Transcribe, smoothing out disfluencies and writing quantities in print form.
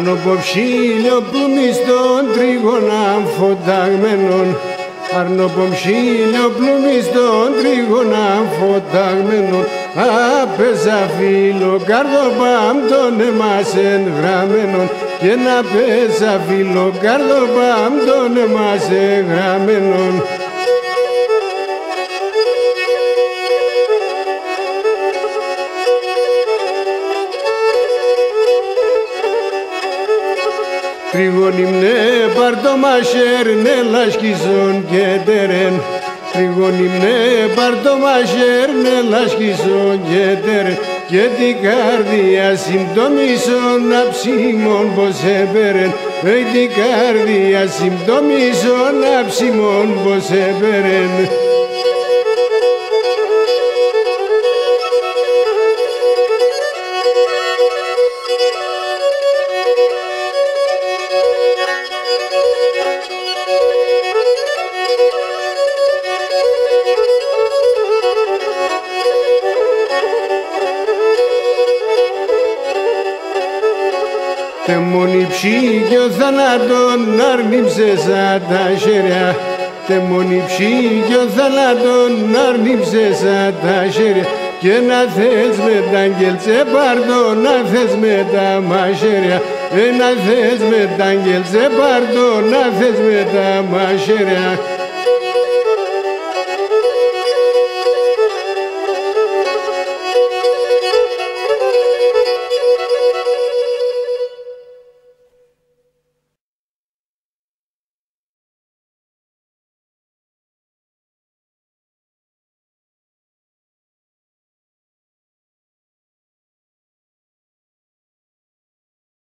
Αρνοπομψίλιο πλουμιστών τρίγωνα φωταγμένων, αρνοπομψίλιο πλουμιστών τρίγωνα φωταγμένων, απέσα φίλο καρδοπάμ τον εμάς εγγραμμένον, και να πέσα φίλο καρδοπάμ τον εμάς εγγραμμένον. Τριγωνιμνέ πάρτο μασέρ ναι λασκίζον και τερεν, τριγωνιμνέ πάρτο μασέρ ναι λασκίζον και τερεν, και την καρδιά συμπτωμίσον αψίμον πως έπαιρεν, την καρδιά συμπτωμίσον αψίμον πως έπαιρεν. Τεμόνι ψήγιο θανάτων άρνηψε σαν τα χέρια, τεμόνι ψήγιο θανάτων άρνηψε σαν τα χέρια, και να θες με τα αγγέλτσε πάρτο, να θες με τα μαχαίρια, να θες με τα αγγέλτσε πάρτο, να θες με τα μαχαίρια.